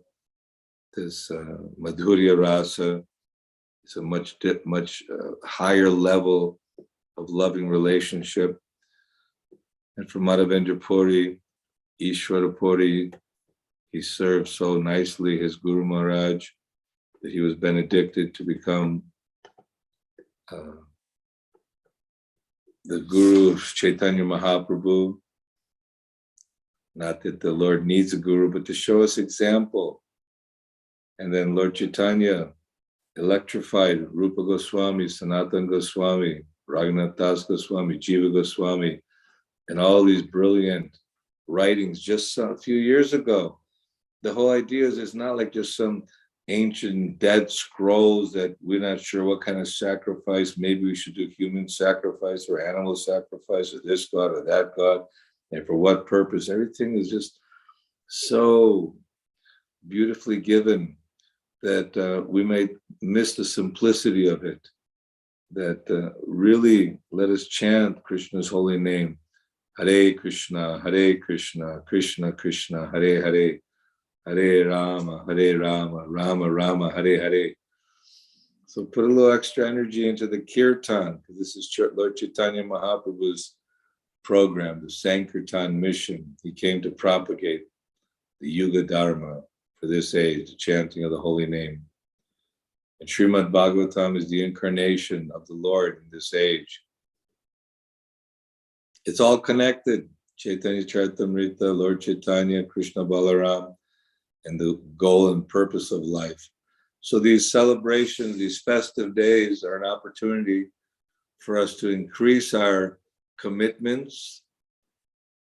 this Madhurya Rasa, is a much higher level of loving relationship. And for Madhavendra Puri, Ishvara Puri, he served so nicely his Guru Maharaj that he was benedicted to become the Guru of Chaitanya Mahaprabhu. Not that the Lord needs a Guru, but to show us example. And then Lord Chaitanya electrified Rupa Goswami, Sanatana Goswami, Raghunath Das Goswami, Jiva Goswami, and all these brilliant writings just a few years ago. The whole idea is it's not like just some ancient dead scrolls that we're not sure what kind of sacrifice. Maybe we should do human sacrifice or animal sacrifice or this God or that God, and for what purpose. Everything is just so beautifully given that we may miss the simplicity of it. That really let us chant Krishna's holy name. Hare Krishna, Krishna Krishna, Hare Hare, Hare Rama, Rama Rama, Hare Hare. So put a little extra energy into the kirtan, because this is Lord Chaitanya Mahaprabhu's program, the Sankirtan mission. He came to propagate the Yuga Dharma for this age, the chanting of the holy name. And Srimad Bhagavatam is the incarnation of the Lord in this age. It's all connected. Chaitanya Charitamrita, Lord Chaitanya, Krishna Balaram, and the goal and purpose of life. So these celebrations, these festive days are an opportunity for us to increase our commitments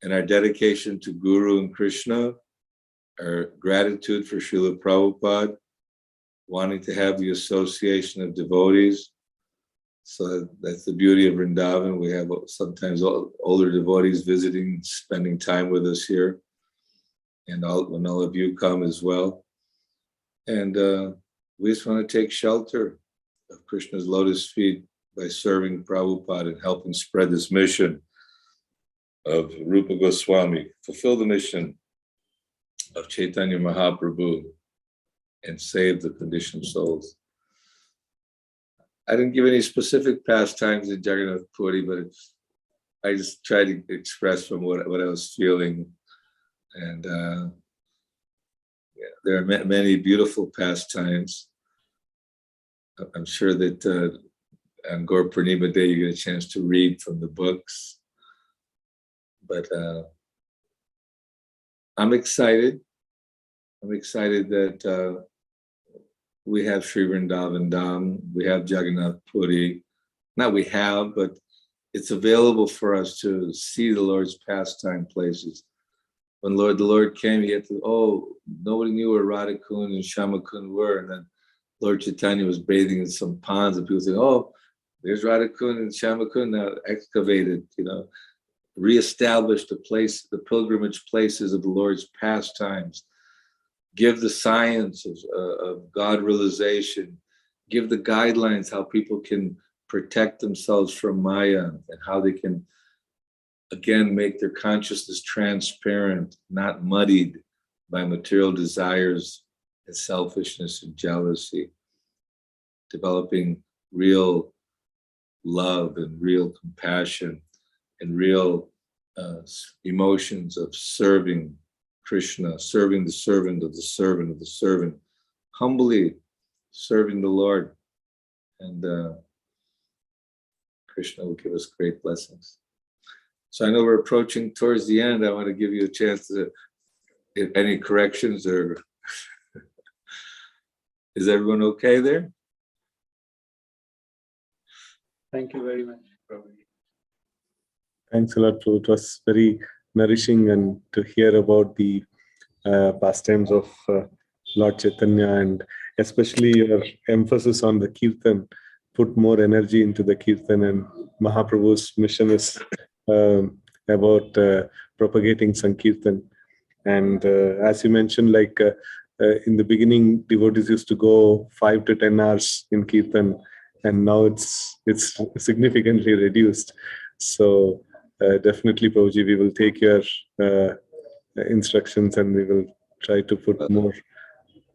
and our dedication to Guru and Krishna, our gratitude for Srila Prabhupada, wanting to have the association of devotees. So that's the beauty of Vrindavan. We have sometimes older devotees visiting, spending time with us here. And when all of you come as well. And we just want to take shelter of Krishna's lotus feet by serving Prabhupada and helping spread this mission of Rupa Goswami, fulfill the mission of Chaitanya Mahaprabhu and save the conditioned souls. I didn't give any specific pastimes in Jagannath Puri, but I just tried to express from what I was feeling. And there are many beautiful pastimes. I'm sure that on Gaura Purnima Day, you get a chance to read from the books. But I'm excited. I'm excited that we have Sri Vrindavan Dham, we have Jagannath Puri. Not we have, but it's available for us to see the Lord's pastime places. When the Lord came, he had to, nobody knew where Radhakund and Shamakund were. And then Lord Chaitanya was bathing in some ponds, and people said, there's Radhakund and Shamakund now excavated, reestablished the pilgrimage places of the Lord's pastimes. Give the science of God realization, give the guidelines how people can protect themselves from Maya and how they can, again, make their consciousness transparent, not muddied by material desires and selfishness and jealousy, developing real love and real compassion and real emotions of serving Krishna, serving the servant of the servant of the servant, humbly serving the Lord. And Krishna will give us great blessings. So I know we're approaching towards the end. I want to give you a chance to, if any corrections or is everyone okay there? Thank you very much. Thanks a lot, Prabhu. It was very nourishing and to hear about the pastimes of Lord Chaitanya, and especially your emphasis on the kirtan. Put more energy into the kirtan, and Mahaprabhu's mission is about propagating Sankirtan. And as you mentioned, in the beginning, devotees used to go 5 to 10 hours in kirtan, and now it's significantly reduced. So definitely, Prabhuji, we will take your instructions and we will try to put more.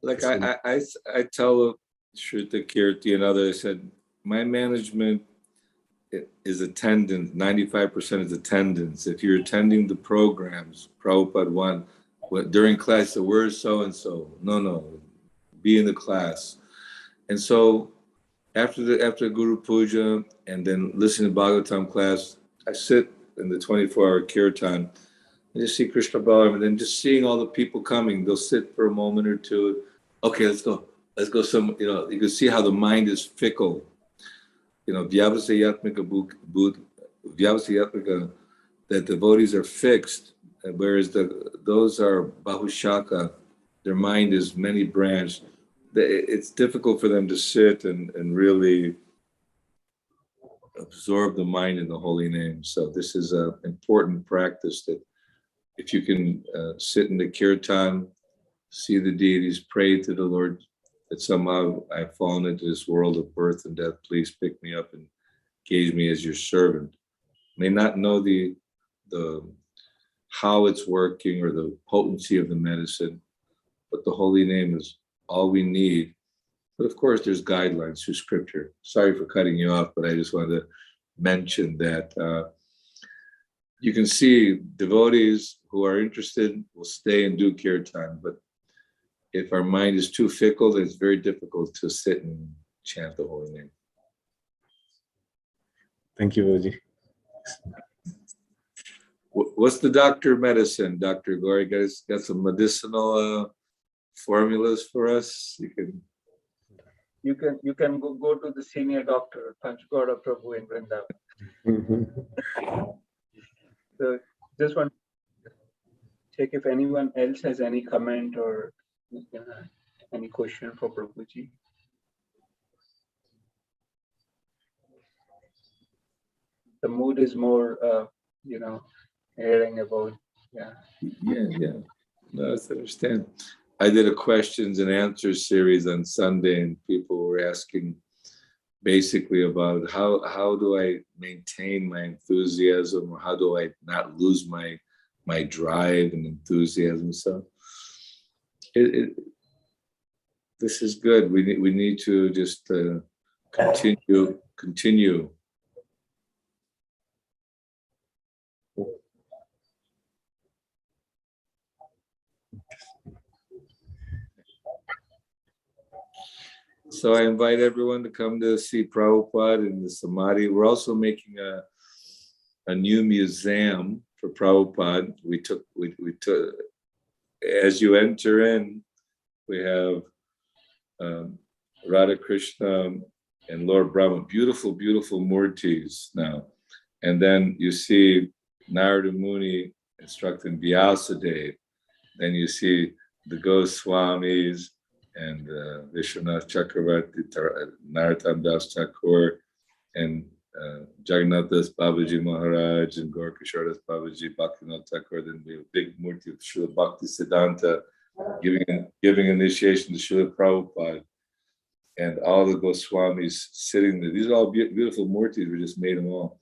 Like I tell Shruta Kirti and others, I said, my management is attendance, 95% is attendance. If you're attending the programs, Prabhupada one, during class, so where's so-and-so? No, be in the class. And so after Guru Puja and then listen to Bhagavatam class, I sit in the 24-hour kirtan and just see Krishna Balaram, and then just seeing all the people coming, they'll sit for a moment or two. Okay, let's go. You can see how the mind is fickle. Vyavasayatmika, that devotees are fixed, whereas those are Bahushaka, their mind is many branched. It's difficult for them to sit and really absorb the mind in the holy name. So this is an important practice, that if you can sit in the kirtan, see the deities, pray to the Lord, that somehow I've fallen into this world of birth and death, please pick me up and engage me as your servant. May not know the how it's working or the potency of the medicine, but the holy name is all we need But of course, there's guidelines through scripture. Sorry for cutting you off, but I just wanted to mention that you can see devotees who are interested will stay and do kirtan, but if our mind is too fickle, then it's very difficult to sit and chant the holy name. Thank you, Guruji. What's the doctor of medicine, Dr. Gaura? Got some medicinal formulas for us? You can go to the senior doctor, Panchagauda Prabhu in Vrindavan. So just want to check if anyone else has any comment or any question for Prabhuji. The mood is more, hearing about, Yeah. No, I understand. I did a questions and answers series on Sunday, and people were asking basically about how do I maintain my enthusiasm, or how do I not lose my drive and enthusiasm. So this is good. We need to just continue. So I invite everyone to come to see Prabhupada in the Samadhi. We're also making a new museum for Prabhupada. We took, as you enter in, we have Radha Krishna and Lord Brahma, beautiful, beautiful murtis now. And then you see Narada Muni instructing Vyasadeva. Then you see the Goswamis and Vishwanath Chakravarti, Narottam Das Thakur, and Jagannath Das Babaji Maharaj, and Gaura Kishore Das Babaji, Bhaktivinoda Thakur. Then we have a big murti of Srila Bhakti Siddhanta giving initiation to Srila Prabhupada, and all the Goswamis sitting there. These are all beautiful murtis. We just made them all.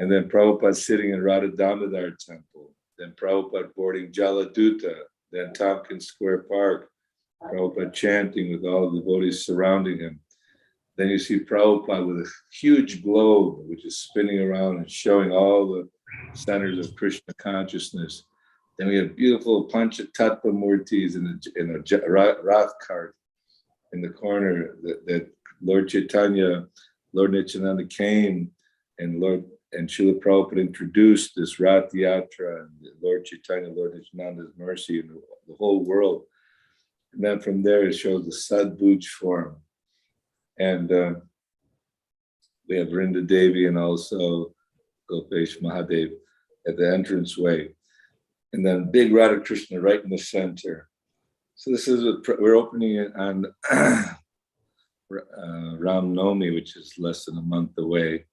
And then Prabhupada sitting in Radha Damodar Temple. Then Prabhupada boarding Jaladuta. Then Tompkins Square Park. Prabhupada chanting with all the devotees surrounding him. Then you see Prabhupada with a huge globe, which is spinning around and showing all the centers of Krishna consciousness. Then we have beautiful Panchatattva murtis in a Rath cart in the corner that Lord Chaitanya, Lord Nityananda came, and Srila Prabhupada introduced this Rath Yatra, and Lord Chaitanya, Lord Nityananda's mercy in the whole world. And then from there, it shows the Sadbhuj form. And we have Vrinda Devi and also Gopesh Mahadev at the entranceway. And then big Radha Krishna right in the center. So this is we're opening it on Ram Navami, which is less than a month away.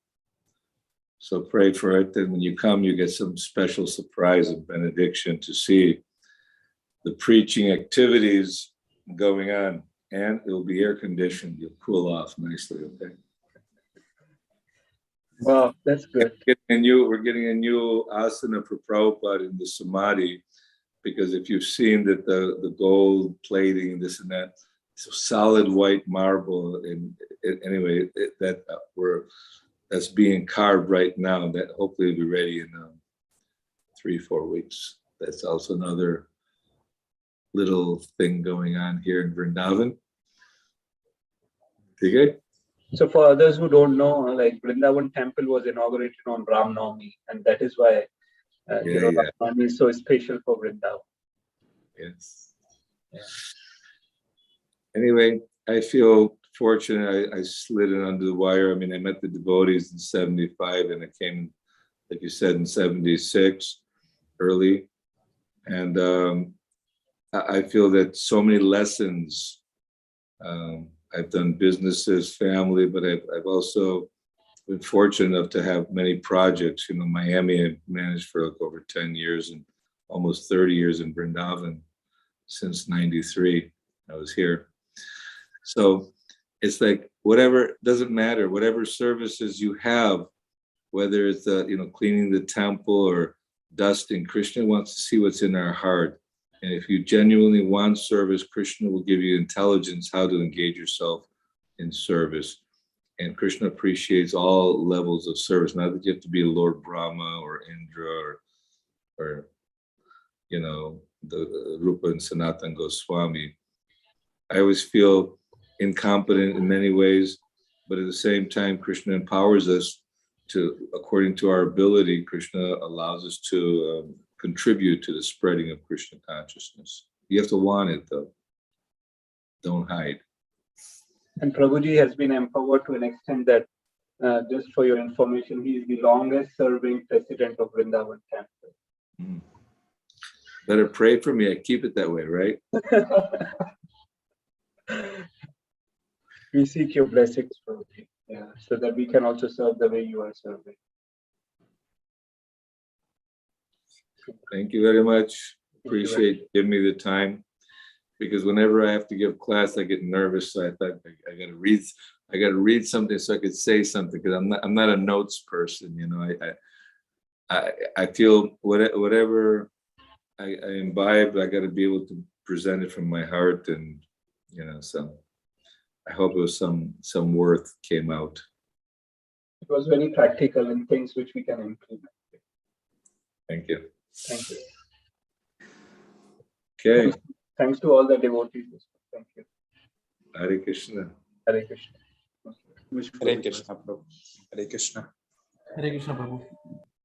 So pray for it. And when you come, you get some special surprise and benediction to see the preaching activities going on, and it will be air conditioned. You'll cool off nicely, okay? Wow, that's good. We're getting a new asana for Prabhupada in the Samadhi, because if you've seen that the gold plating, this and that, it's solid white marble, and anyway, that's being carved right now. That hopefully will be ready in 3-4 weeks. That's also another little thing going on here in Vrindavan. Okay? So for others who don't know, like Vrindavan temple was inaugurated on Ram Navami, and that is why Ram Navami is so special for Vrindavan. Yes. Yeah. Anyway, I feel fortunate. I slid in under the wire. I mean, I met the devotees in 75, and I came, like you said, in 76, early. And I feel that so many lessons. I've done businesses, family, but I've also been fortunate enough to have many projects. You know, Miami, I've managed for like over 10 years and almost 30 years in Vrindavan since 93. I was here. So it's like whatever, doesn't matter, whatever services you have, whether it's cleaning the temple or dusting, Krishna wants to see what's in our heart. And if you genuinely want service, Krishna will give you intelligence how to engage yourself in service. And Krishna appreciates all levels of service, not that you have to be a Lord Brahma or Indra or you know, the Rupa and Sanatan Goswami. I always feel incompetent in many ways, but at the same time, Krishna empowers us to, according to our ability, Krishna allows us to contribute to the spreading of Krishna consciousness. You have to want it, though. Don't hide. And Prabhuji has been empowered to an extent that, just for your information, he is the longest serving president of Vrindavan Temple. Mm. Better pray for me. I keep it that way, right? We seek your blessings, Prabhuji, yeah, so that we can also serve the way you are serving. Thank you very much. Appreciate giving me the time, because whenever I have to give class, I get nervous. So I thought I got to read something so I could say something, because I'm not a notes person. You know, I feel whatever I imbibe, I got to be able to present it from my heart, and you know, so I hope it was some worth came out. It was very practical and things which we can implement. Thank you. Thank you. Okay. Thanks to all the devotees. Thank you. Hare Krishna. Hare Krishna. Hare Krishna, Prabhu. Hare Krishna. Hare Krishna, Prabhu.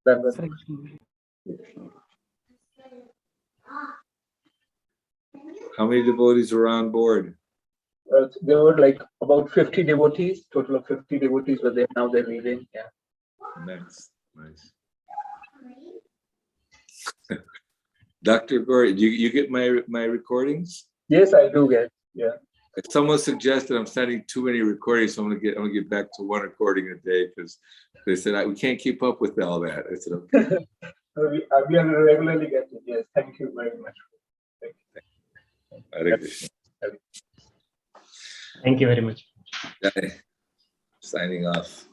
That was Hare Krishna. How many devotees are on board? there were like about 50 devotees, total of 50 devotees were there. Now they're leaving. Yeah. Nice. Dr. Gaura, you get my recordings? Yes, I do get. Yeah. Someone suggested I'm sending too many recordings, so I'm gonna get back to one recording a day, because they said we can't keep up with all that. I said, okay. we are regularly getting. Yes, thank you very much. Hare Krishna. Thank you very much. Signing off.